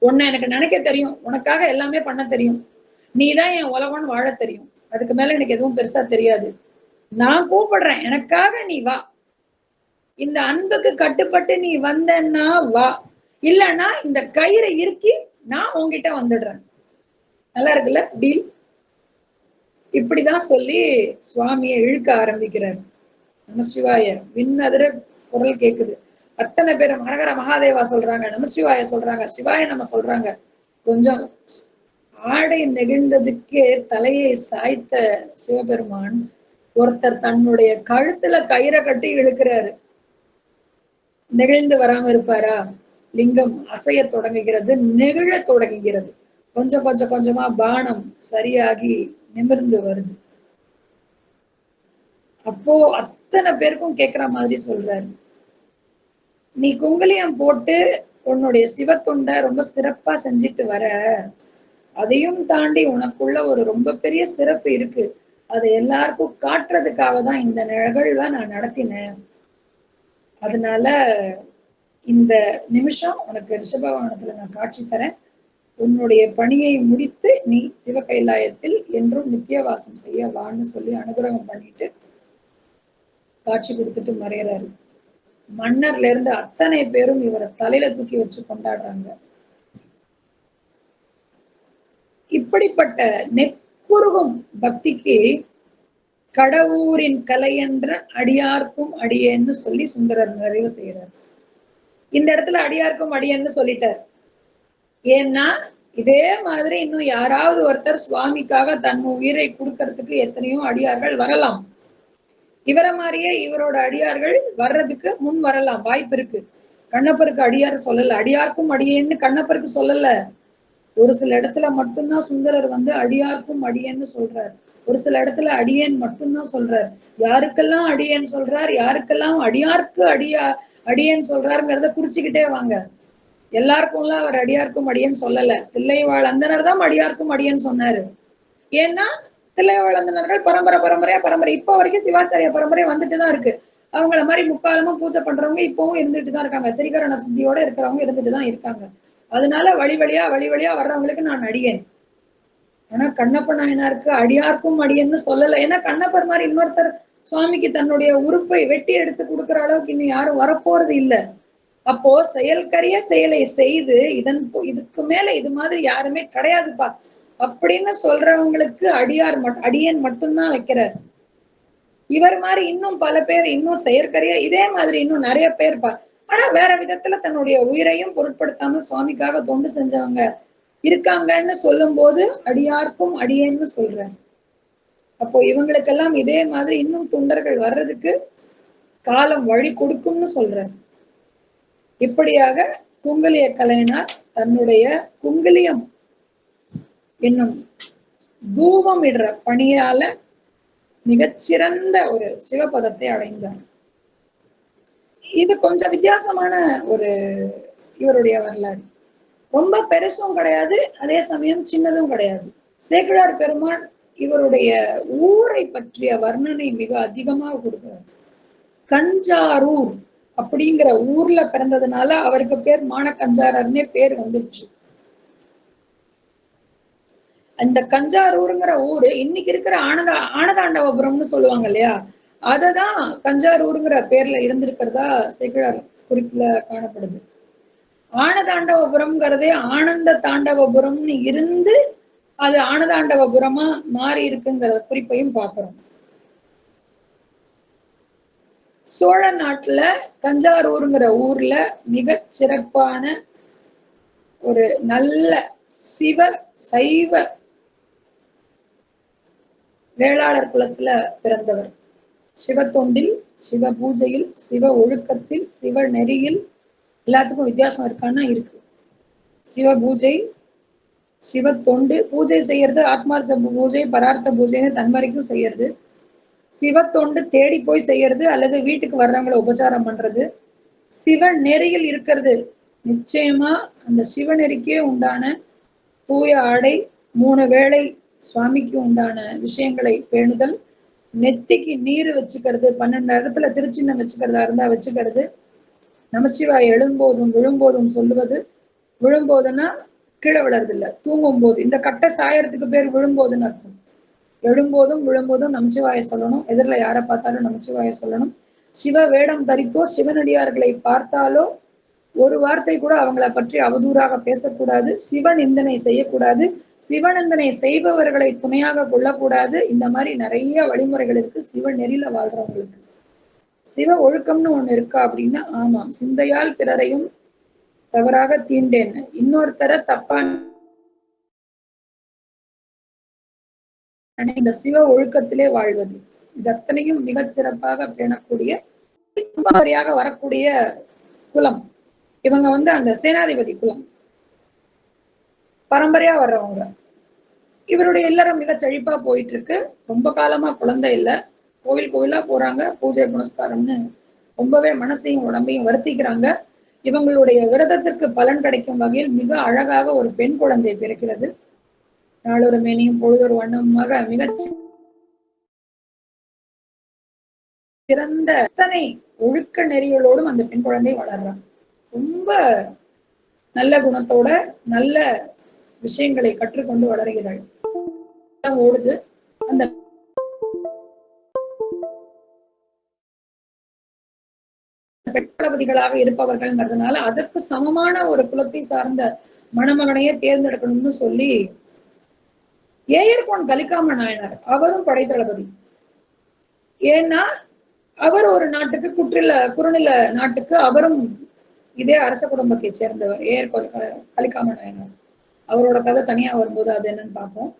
உன்னை எனக்கு நினைக்க தெரியும், உனக்காக எல்லாமே பண்ண தெரியும், நீதான் என் உலகம்னு வாழ தெரியும், அதுக்கு மேல எனக்கு எதுவும் பெருசா தெரியாது. நான் கூப்பிடுறேன், எனக்காக நீ வா, இந்த அன்புக்கு கட்டுப்பட்டு நீ வந்தன்னா வா, இல்லைன்னா இந்த கயிறை இறுக்கி நான் உங்ககிட்ட வந்துடுறேன். நல்லா இருக்குல்ல டீல்? இப்படிதான் சொல்லி சுவாமியை இழுக்க ஆரம்பிக்கிறார். நமசிவாய விண்ணதிர குரல் கேக்குது. அத்தனை பேரும் ஹரஹர மகாதேவா சொல்றாங்க, நமசிவாய சொல்றாங்க, சிவாய நம்ம சொல்றாங்க. கொஞ்சம் ஆடை நெகிழ்ந்ததுக்கே தலையை சாய்த்த சிவபெருமான் ஒருத்தர் தன்னுடைய கழுத்துல கயிறை கட்டி இழுக்கிறாரு. நெகிழ்ந்து வராம இருப்பாரா? லிங்கம் அசைய தொடங்குகிறது, நெகிழ தொடங்குகிறது. கொஞ்சம் கொஞ்சம் கொஞ்சமா பானம் சரியாகி நிமிர்ந்து வருது. அப்போ அத்தனை பேருக்கும் கேட்கிற மாதிரி சொல்றாரு, நீ குங்குலியம் போட்டு உன்னுடைய சிவத்தொண்டை ரொம்ப சிறப்பா செஞ்சுட்டு வர, அதையும் தாண்டி உனக்குள்ள ஒரு ரொம்ப பெரிய சிறப்பு இருக்கு. அதை எல்லாருக்கும் காட்டுறதுக்காக தான் இந்த நிகழ்வை நான் நடத்தினேன். அதனால இந்த நிமிஷம் உனக்கு ரிஷபவாகனத்துல நான் காட்சி தரேன். உன்னுடைய பணியை முடித்து நீ சிவ கைலாயத்தில் என்றும் நித்தியவாசம் செய்ய வான்னு சொல்லி அனுகிரகம் பண்ணிட்டு காட்சி கொடுத்துட்டு மறையிறாரு. மன்னர்ல இருந்து அத்தனை பேரும் இவரை தலையில தூக்கி வச்சு கொண்டாடுறாங்க. இப்படிப்பட்ட நெக்குருகும் பக்திக்கு கடவுரின் கலையென்ற அடியார்க்கும் அடியேன்னு சொல்லி சுந்தரர் நிறைவு செய்யறார். இந்த இடத்துல அடியார்க்கும் அடியேன்னு சொல்லிட்டார். ஏன்னா இதே மாதிரி இன்னும் யாராவது ஒருத்தர் சுவாமிக்காக தன் உயிரை கொடுக்கறதுக்கு எத்தனையோ அடியார்கள் வரலாம். இவரை மாதிரியே இவரோட அடியார்கள் வர்றதுக்கு முன் வரலாம், வாய்ப்பு இருக்கு. கண்ணப்பருக்கு அடியார் சொல்லல, அடியார்க்கும் அடியேன்னு கண்ணப்பருக்கு சொல்லல. ஒரு சில இடத்துல மட்டும்தான் சுந்தரர் வந்து அடியார்க்கும் அடியேன்னு சொல்றார். ஒரு சில இடத்துல அடியேன் மட்டும்தான் சொல்றார். யாருக்கெல்லாம் அடியேன் சொல்றார், யாருக்கெல்லாம் அடியார்க்கு அடியேன் சொல்றாருங்கிறத குறிச்சுக்கிட்டே வாங்க. எல்லாருக்கும்லாம் அவர் அடியார்க்கும் அடியேன்னு சொல்லல. தில்லைவாழ் அந்தனர் தான் அடியார்க்கும் அடியேன்னு சொன்னாரு. ஏன்னா தில்லைவாழ் அந்தனர்கள் பரம்பரை இப்ப வரைக்கும் சிவாச்சாரிய பரம்பரை வந்துட்டுதான் இருக்கு. அவங்கள மாதிரி முக்காலமும் பூஜை பண்றவங்க இப்பவும் இருந்துட்டுதான் இருக்காங்க. திரிகரண சுத்தியோட இருக்கிறவங்க இருந்துட்டுதான் இருக்காங்க. அதனால வழி வழியா வர்றவங்களுக்கு நான் அடியேன். ஆனா கண்ணப்ப நாயனாருக்கு அடியார்க்கும் அடியேன்னு சொல்லல. ஏன்னா கண்ணப்பர் மாதிரி இன்னொருத்தர் சுவாமிக்கு தன்னுடைய உறுப்பை வெட்டி எடுத்து கொடுக்குற அளவுக்கு இன்னும் யாரும் வரப்போறது இல்லை. அப்போ செயல்கரிய செயலை செய்து இதுக்கு மேல இது மாதிரி யாருமே கிடையாதுப்பா அப்படின்னு சொல்றவங்களுக்கு அடியேன் மட்டும்தான் வைக்கிறார். இவர் மாதிரி இன்னும் பல பேர் இன்னும் செயற்கரிய இதே மாதிரி இன்னும் நிறைய பேர் ஆனா வேற விதத்துல தன்னுடைய உயிரையும் பொருட்படுத்தாம சுவாமிக்காக தொண்டு செஞ்சவங்க இருக்காங்கன்னு சொல்லும் போது அடியார்க்கும் அடியேன்னு சொல்றாங்க. அப்போ இவங்களுக்கெல்லாம் இதே மாதிரி இன்னும் தொண்டர்கள் வர்றதுக்கு காலம் வழி கொடுக்கும்னு சொல்றாரு. இப்படியாக குங்குலிய கலைஞர் தன்னுடைய குங்குலியம் என்னும் தூபம் இடுற பணியால மிகச்சிறந்த ஒரு சிவபதத்தை அடைந்தார். இது கொஞ்சம் வித்தியாசமான ஒரு இவருடைய வரலாறு. ரொம்ப பெருசும் கிடையாது, அதே சமயம் சின்னதும் கிடையாது. சேக்கிழார் பெருமான் இவருடைய ஊரை பற்றிய வர்ணனை மிக அதிகமாக கொடுக்கிறார். கஞ்சாரூர் அப்படிங்கிற ஊர்ல பிறந்ததுனால அவருக்கு பேர் மானக்கஞ்சாரர்னே பேர் வந்துருச்சு. அந்த கஞ்சாரூருங்கிற ஊரு இன்னைக்கு இருக்கிற ஆனதாண்டவபுரம்னு சொல்லுவாங்க இல்லையா, அததான் கஞ்சாரூருங்கிற பேர்ல இருந்திருக்கிறதா சேக்கிழார் குறிப்புல காணப்படுது. ஆனதாண்டவபுரம்ங்கிறதே ஆனந்த தாண்டவபுரம்னு இருந்து அது ஆனதாண்டவபுரமா மாறி இருக்குங்கிற குறிப்பையும் பார்க்கிறோம். சோழ நாட்டுல தஞ்சாவூருங்கிற ஊர்ல மிக சிறப்பான ஒரு நல்ல சிவ சைவ வேளாளர் குலத்துல பிறந்தவர். சிவத்தொண்டில், சிவ பூஜையில், சிவ ஒழுக்கத்தில், சிவ நெறியில் எல்லாத்துக்கும் வித்தியாசம் இருக்கான்னா இருக்கு. சிவ பூஜை, சிவ தொண்டு, பூஜை செய்யறது ஆத்மார்த்த பூஜை, பரார்த்த பூஜைன்னு தன் வரைக்கும் செய்யறது. சிவத்தொண்டு தேடி போய் செய்யறது அல்லது வீட்டுக்கு வர்றவங்களை உபச்சாரம் பண்றது. சிவ நெறியில் இருக்கிறது நிச்சயமா அந்த சிவநெறிக்கே உண்டான தூய ஆடை, 3 வேளை சுவாமிக்கு உண்டான விஷயங்களை பேணுதல், நெத்திக்கு நீர் வச்சுக்கிறது, 12 இடத்துல திருச்சின்னம் வச்சுக்கிறதா இருந்தா வச்சுக்கிறது, நமசிவாய் எழும்போதும் விழும்போதும் சொல்லுவது. விழும்போதுன்னா கீழே விழறது இல்லை, தூங்கும் போது. இந்த கட்டை சாயறதுக்கு பேர் விழும்போதுன்னு அர்த்தம். எழும்போதும் விழும்போதும் நமச்சிவாய சொல்லணும். எதிரில் யாரை பார்த்தாலும் நமச்சிவாய சொல்லணும். சிவ வேடம் தரித்தோ சிவனடியார்களை பார்த்தாலோ ஒரு வார்த்தை கூட அவங்கள பற்றி அவதூறாக பேசக்கூடாது, சிவநிந்தனை செய்யக்கூடாது, சிவநிந்தனை செய்பவர்களை துணையாக கொள்ளக்கூடாது. இந்த மாதிரி நிறைய வழிமுறைகள் இருக்கு சிவ நெறியில வாழ்றவங்களுக்கு. சிவ ஒழுக்கம்னு ஒண்ணு இருக்கா அப்படின்னா, ஆமாம். சிந்தையால் பிறரையும் தவறாக தீண்டேன், இன்னொருத்தர தப்பா இந்த சிவ ஒழுக்கத்திலே வாழ்வது, இது அத்தனையும் மிகச் சிறப்பாக பேணக்கூடிய வரக்கூடிய குலம். இவங்க அந்த சேனாதிபதி குலம் பரம்பரையா வர்றவங்க. இவருடைய இல்லறம் மிக செழிப்பா போயிட்டு இருக்கு. ரொம்ப காலமா குழந்தை இல்ல. கோவில் கோவிலா போறாங்க, பூஜை புனஸ்காரம்னு ரொம்பவே மனசையும் உடம்பையும் வருத்திக்கிறாங்க. இவங்களுடைய விரதத்திற்கு பலன் கிடைக்கும் வகையில் மிக அழகாக ஒரு பெண் குழந்தை பிறக்கிறது. நாளொரு மேனியும் பொழுதொரு வண்ணமாக மிகச் சிறந்த அத்தனை ஒழுக்க நெறிகளோடும் அந்த பெண் குழந்தை வளர்றாங்க. ரொம்ப நல்ல குணத்தோட நல்ல விஷயங்களை கற்றுக்கொண்டு வளர்கிறாள். ஓடுது. அந்த பெண்களபதிகளாக இருப்பவர்கள்ங்கிறதுனால அதற்கு சமமான ஒரு குலத்தை சார்ந்த மணமகனையே தேர்ந்தெடுக்கணும்னு சொல்லி ஏயர்கோன் கலிக்காம நாயனார் அவரும் படைத்தளபதி. ஏன்னா அவர் ஒரு நாட்டுக்கு குறுநில நாட்டுக்கு அவரும் இதே அரச குடும்பத்தை சேர்ந்தவர். ஏயர்கோன் கலிக்காம நாயனார். அவரோட கதை தனியா வரும்போது அது என்னன்னு பார்ப்போம்.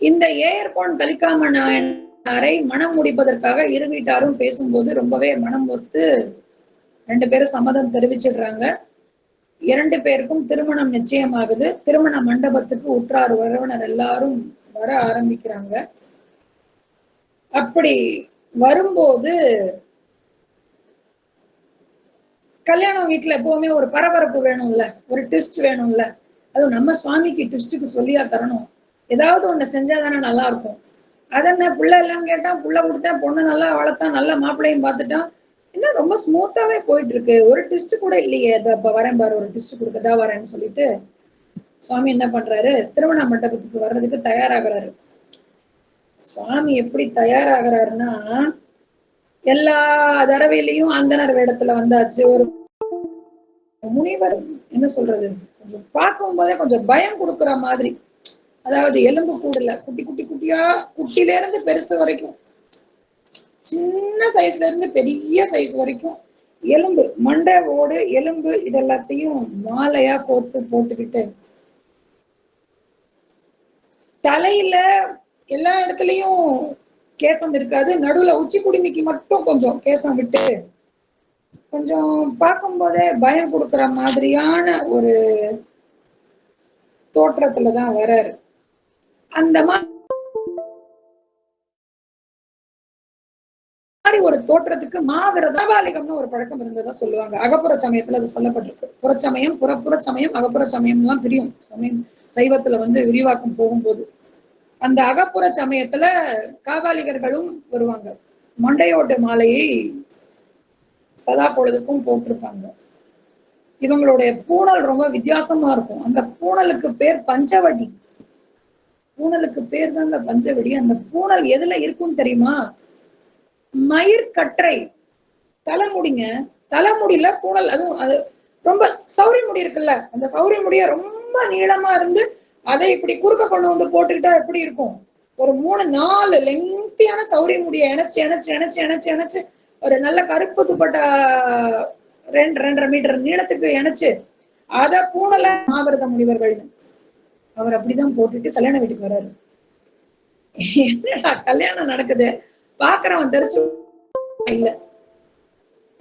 இந்த ஏயர்கோன் கலிக்காம நாயனாரை மனம் முடிப்பதற்காக இரு வீட்டாரும் பேசும்போது ரொம்பவே மனம் ஒத்து 2 பேரும் சம்மதம் தெரிவிச்சிடுறாங்க. 2 பேருக்கும் திருமணம் நிச்சயமாகுது. திருமண மண்டபத்துக்கு உற்றார் உறவினர் எல்லாரும் வர ஆரம்பிக்கிறாங்க. அப்படி வரும்போது கல்யாணம் வீட்டுல எப்பவுமே ஒரு பரபரப்பு வேணும்ல, ஒரு ட்விஸ்ட் வேணும்ல. அதுவும் நம்ம சுவாமிக்கு ட்விஸ்டுக்கு சொல்லியா தரணும். ஏதாவது ஒண்ணு செஞ்சாதானே நல்லா இருக்கும். அதென்ன பிள்ளை எல்லாம் கேட்டா, புள்ள கொடுத்தேன், பொண்ணு நல்லா வளர்த்தான், நல்ல மாப்பிள்ளையும் பார்த்துட்டான், இன்னும் ரொம்ப ஸ்மூத்தாவே போயிட்டு இருக்கு, ஒரு ட்விஸ்ட் கூட இல்லையே. அப்ப வரேன் பாரு, ஒரு ட்விஸ்ட் கொடுக்கதா வரேன்னு சொல்லிட்டு சுவாமி என்ன பண்றாரு, திருமண மண்டபத்துக்கு வர்றதுக்கு தயாராகிறாரு. சுவாமி எப்படி தயாராகிறாருன்னா, எல்லா தடவையிலையும் அந்தனர் வேடத்துல வந்தாச்சு. ஒரு முனிவர் என்ன சொல்றது, கொஞ்சம் பார்க்கும் போதே கொஞ்சம் பயம் கொடுக்குற மாதிரி. அதாவது எலும்பு கூடல, குட்டி குட்டி குட்டியா, குட்டில இருந்து பெருசு வரைக்கும், சின்ன சைஸ்ல இருந்து பெரிய சைஸ் வரைக்கும் எலும்பு, மண்டை ஓடு எலும்பு இதெல்லாத்தையும் மாலையா கோத்து போட்டுக்கிட்டு, தலையில எல்லா இடத்துலயும் கேசம் இருக்காது, நடுவுல உச்சி குடிமிக்கு மட்டும் கொஞ்சம் கேசம் விட்டு, கொஞ்சம் பார்க்கும் போதே பயம் கொடுக்குற மாதிரியான ஒரு தோற்றத்துலதான் வர்றாரு. அந்த மாதிரி ஒரு தோற்றத்துக்கு மாவிரதாபாலிகம்னு ஒரு பழக்கம் இருந்ததா சொல்லுவாங்க. அகப்புற சமயத்துல அது சொல்லப்பட்டிருக்கு. புறச்சமயம், புற சமயம், அகப்புற சமயம் எல்லாம் பிரியும். சமயம் சைவத்துல விரிவாக்கம் போகும்போது அந்த அகப்புற சமயத்துல காபாலிகர்களும் வருவாங்க. மண்டையோட்டு மாலையை சதா பொழுதுக்கும் போட்டிருப்பாங்க. இவங்களுடைய பூணல் ரொம்ப வித்தியாசமா இருக்கும். அந்த பூணலுக்கு பேர் பஞ்சவடி. பூணலுக்கு பேர் தான் அந்த பஞ்சவடி. அந்த பூணல் எதுல இருக்கும்னு தெரியுமா? மயிர்கற்றை தலைமுடிங்க. தலைமுடியில பூணல், அதுவும் அது ரொம்ப சௌரி முடி இருக்குல்ல, அந்த சௌரி முடிய ரொம்ப நீளமா இருந்து அதை இப்படி குறுக்க கொண்டு போட்டுக்கிட்டா எப்படி இருக்கும்? ஒரு 3-4 லெங்க்தியான சௌரி முடிய இணைச்சு இணைச்சு இணைச்சு இணைச்சு இணைச்சு ஒரு நல்ல கருப்பு துப்பட்டா 2-2.5 மீட்டர் நீளத்துக்கு இணைச்சு அத பூணல மாவிரத முனிவர்கள். அவர் அப்படிதான் போட்டுட்டு கல்யாண வீட்டுக்கு வர்றாரு. என்னடா கல்யாணம் நடக்குது, பாக்குறவன் தெரிச்சு இல்ல,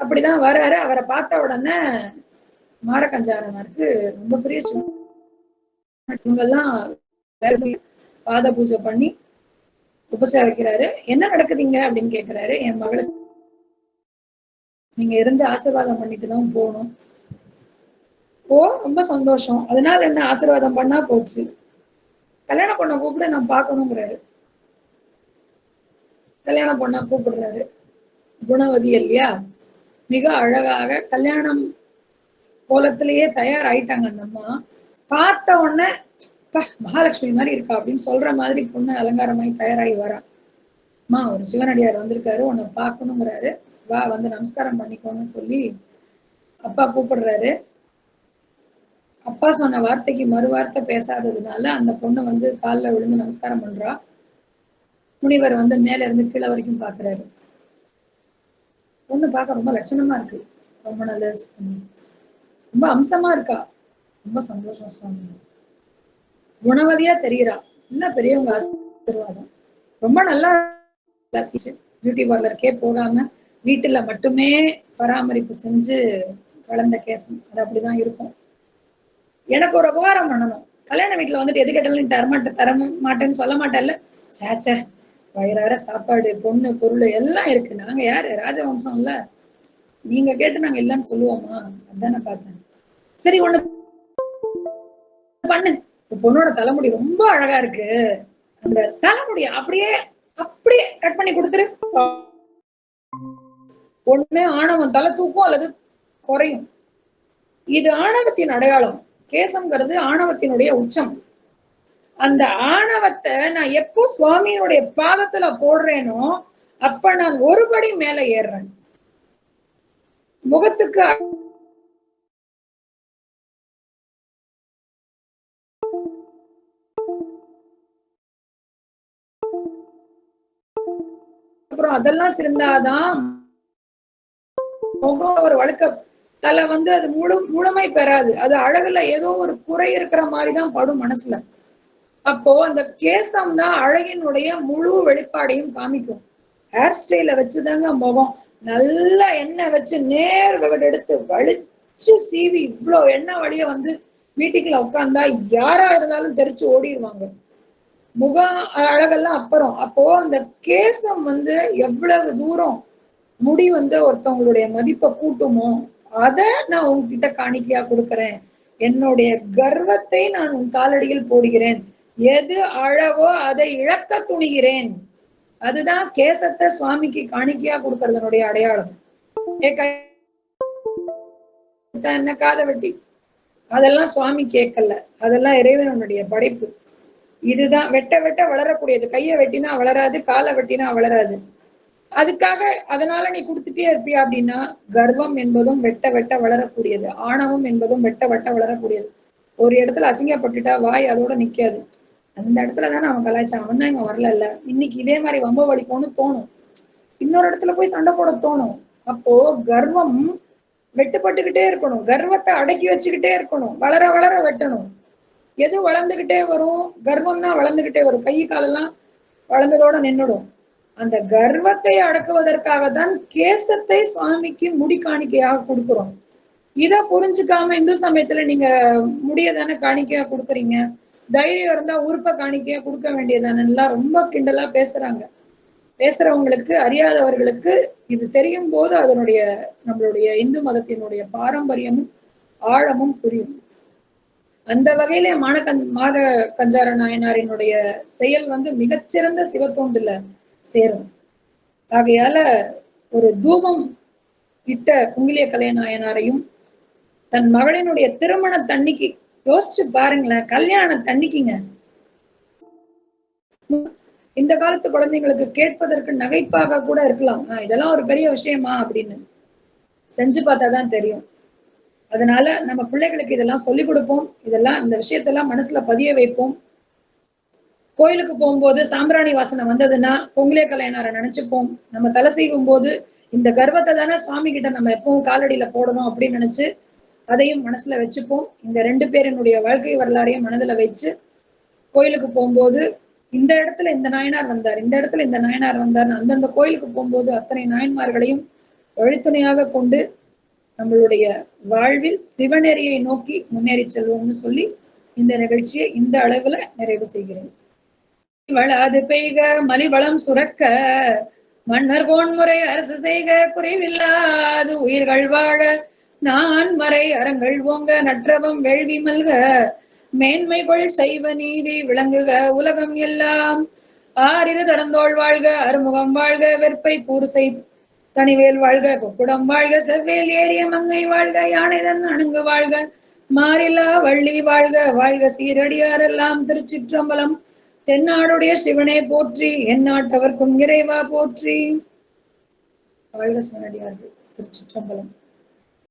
அப்படிதான் வர்றாரு. அவரை பார்த்த உடனே மாரக்கஞ்சாரனாருக்கு ரொம்ப பெரிய இவங்கெல்லாம் பாத பூஜை பண்ணி உபசரிக்கிறாரு. என்ன நடக்குதுங்க அப்படின்னு கேட்கிறாரு. என் மகளுக்கு நீங்க இருந்து ஆசீர்வாதம் பண்ணிட்டுதான் போகணும். ஓ, ரொம்ப சந்தோஷம். அதனால என்ன, ஆசீர்வாதம் பண்ணா போச்சு. கல்யாண பொண்ணை கூப்பிட நான் பார்க்கணுங்கிறாரு. கல்யாண பொண்ணை கூப்பிடுறாரு. குணவதி இல்லையா, மிக அழகாக கல்யாணம் கோலத்திலேயே தயாராயிட்டாங்க. அந்த அம்மா பார்த்த உடனே மகாலட்சுமி மாதிரி இருக்கா அப்படின்னு சொல்ற மாதிரி பொண்ணு அலங்காரமாயி தயாராகி வரா. அம்மா, ஒரு சிவனடியார் வந்திருக்காரு, உன்னை பார்க்கணுங்கிறாரு. வா வந்து நமஸ்காரம் பண்ணிக்கோன்னு சொல்லி அப்பா கூப்பிடுறாரு. அப்பா சொன்ன வார்த்தைக்கு மறு வார்த்தை பேசாததுனால அந்த பொண்ணு வந்து காலில் விழுந்து நமஸ்காரம் பண்றா. முனிவர் வந்து மேல இருந்து கீழே வரைக்கும் பாக்குறாரு. பொண்ணு பார்க்க ரொம்ப லட்சணமா இருக்கு, ரொம்ப நல்ல ரொம்ப அம்சமா இருக்கா. ரொம்ப சந்தோஷம் சுவாமி, குணவதியா தெரியறா, என்ன பெரியவங்க ஆசீர்வாதம். ரொம்ப நல்லா பியூட்டி பார்லருக்கே போகாம வீட்டுல மட்டுமே பராமரிப்பு செஞ்சு வளர்ந்த கேசம். அது அப்படிதான் இருக்கும். எனக்கு ஒரு உபகாரம் பண்ணணும், கல்யாண வீட்டுல வந்துட்டு எது கேட்டாலும் தர மாட்டேன்னு சொல்ல மாட்டேன்ல. சேச்ச, வயிறார சாப்பாடு, பொண்ணு, பொருள் எல்லாம் இருக்கு. நாங்க யாரு, ராஜவம்சம் இல்ல, நீங்க கேட்டு நாங்க இல்லைன்னு சொல்லுவோமா? அதானே பார்த்தேன். சரி ஒண்ணு பண்ணு, பொண்ணோட தலைமுடி ரொம்ப அழகா இருக்கு, அந்த தலைமுடி அப்படியே அப்படியே கட் பண்ணி கொடுத்துரு. ஒண்ணு ஆணவம் தலை தூக்கும் அல்லது குறையும். இது ஆணவத்தின் அடையாளம். கேசம்ங்கிறது ஆணவத்தினுடைய உச்சம். அந்த ஆணவத்தை நான் எப்போ சுவாமியினுடைய பாதத்துல போடுறேனோ அப்ப நான் ஒருபடி மேல ஏறுறேன். முகத்துக்கு அதெல்லாம் சிறந்தாதான் முகம் ஒரு வழக்க தலை வந்து அது முழுமை பெறாது. அது அழகுல ஏதோ ஒரு குறை இருக்கிற மாதிரிதான் படும் மனசுல. அப்போ அந்த கேசம் தான் அழகினுடைய முழு வெளிப்பாடையும் காமிக்கும். ஹேர் ஸ்டைல வச்சுதாங்க முகம். நல்லா எண்ணெய் வச்சு நேர் வகடு எடுத்து வலிச்சு சீவி இவ்வளவு எண்ணெய் வழிய வந்து வீட்டுக்குள்ள உட்கார்ந்தா யாரா இருந்தாலும் தெரிச்சு ஓடிடுவாங்க. முகம் அழகெல்லாம் அப்புறம். அப்போ அந்த கேசம் வந்து எவ்வளவு தூரம் முடி வந்து ஒருத்தவங்களுடைய மதிப்பை கூட்டுமோ அதை நான் உங்ககிட்ட காணிக்கையா கொடுக்கிறேன். என்னுடைய கர்வத்தை நான் உன் காலடியில் போடுகிறேன். எது அழகோ அதை இழக்க துணிகிறேன். அதுதான் கேசத்தை சுவாமிக்கு காணிக்கையா கொடுக்கறதனுடைய அடையாளம். என்ன காத வெட்டி அதெல்லாம் சுவாமி கேட்கல, அதெல்லாம் இறைவனுடைய படைப்பு. இதுதான் வெட்ட வெட்ட வளரக்கூடியது. கையை வெட்டினா வளராது, காலை வெட்டினா வளராது. அதுக்காக அதனால நீ கொடுத்துட்டே இருப்பியா அப்படின்னா, கர்வம் என்பதும் வெட்ட வெட்ட வளரக்கூடியது, ஆணவம் என்பதும் வெட்ட வெட்ட வளரக்கூடியது. ஒரு இடத்துல அசிங்கப்பட்டுட்டா வாய் அதோட நிக்காது. அந்த இடத்துலதானே அவன் கலாய்ச்சான், அவன் தான் இவன் வரல, இன்னைக்கு இதே மாதிரி வம்ப வலிக்கும்னு தோணும். இன்னொரு இடத்துல போய் சண்டை போட தோணும். அப்போ கர்வம் வெட்டுப்பட்டுக்கிட்டே இருக்கணும், கர்வத்தை அடக்கி வச்சுக்கிட்டே இருக்கணும், வளர வளர வெட்டணும். எது வளர்ந்துகிட்டே வரும்? கர்வம் தான் வளர்ந்துகிட்டே வரும். கை காலெல்லாம் வளர்ந்ததோட நின்றுடும். அந்த கர்வத்தை அடக்குவதற்காக தான் கேசத்தை சுவாமிக்கு முடி காணிக்கையாக கொடுக்கிறோம். இதை புரிஞ்சுக்காம இந்து சமயத்துல நீங்க முடிய தானே காணிக்கையா கொடுக்குறீங்க, தைரியம் இருந்தா உறுப்ப காணிக்கையா கொடுக்க வேண்டியதானே ரொம்ப கிண்டலா பேசுறாங்க. பேசுறவங்களுக்கு, அறியாதவர்களுக்கு இது தெரியும் போது அதனுடைய நம்மளுடைய இந்து மதத்தினுடைய பாரம்பரியமும் ஆழமும் புரியும். அந்த வகையில மாத கஞ்சார நாயனாரினுடைய செயல் வந்து மிகச்சிறந்த சிவத்தொண்டுல சேரும். ஆகையால ஒரு தூபம் இட்ட குங்கிலிய கலைநாயனாரையும் தன் மகளினுடைய திருமண தண்ணிக்கு யோசிச்சு பாருங்களேன். கல்யாண தண்ணிக்குங்க, இந்த காலத்து குழந்தைங்களுக்கு கேட்பதற்கு நகைப்பாக கூட இருக்கலாம், இதெல்லாம் ஒரு பெரிய விஷயமா அப்படின்னு. செஞ்சு பார்த்தாதான் தெரியும். அதனால நம்ம பிள்ளைகளுக்கு இதெல்லாம் சொல்லிக் கொடுப்போம். இதெல்லாம் இந்த விஷயத்தெல்லாம் மனசுல பதிய வைப்போம். கோயிலுக்கு போகும்போது சாம்பிராணி வாசனை வந்ததுன்னா பொங்கலே கல்யாணாரை நினைச்சுப்போம். நம்ம தலை செய்யும் போது இந்த கர்வத்தை தானே சுவாமி கிட்ட நம்ம எப்பவும் காலடியில போடணும் அப்படின்னு நினைச்சு அதையும் மனசுல வச்சுப்போம். இந்த 2 பேரினுடைய வாழ்க்கை வரலாறையும் மனதுல வச்சு கோயிலுக்கு போகும்போது இந்த இடத்துல இந்த நாயனார் வந்தார், இந்த இடத்துல இந்த நாயனார் வந்தார், அந்தந்த கோயிலுக்கு போகும்போது அத்தனை நாயன்மார்களையும் வழித்துணையாக கொண்டு நம்மளுடைய வாழ்வில் சிவநெறியை நோக்கி முன்னேறி செல்வோம்னு சொல்லி இந்த நிகழ்ச்சியை இந்த அளவுல நிறைவு செய்கிறேன். வளாது பெய்க மலிவளம் சுரக்க, மன்னர் போன்முறை அரசு செய்க, குறைவில்லாது உயிர்கள் வாழ, நான் மறை அறங்கள் ஓங்க, நற்றவம் வேள்வி மல்க, மேன்மைகள் செய்வ நீதி விளங்குக உலகம் எல்லாம். ஆறிரு தடந்தோள் வாழ்க, அறுமுகம் வாழ்க, வெற்பை கூறுசை தனிவேல் வாழ்க, கொக்குடம் வாழ்க, செவ்வேல் ஏறிய மங்கை வாழ்க, யானைதன் அணுங்கு வாழ்க, மாறிலா வள்ளி வாழ்க, வாழ்க சீரடியாரெல்லாம். திருச்சிற்றம்பலம். தென்னாடுடைய சிவனே போற்றி, எந்நாட்டவர்க்கும் இறைவா போற்றி. வாழ்க சிவனடியார்கள். திருச்சிற்றம்பலம்.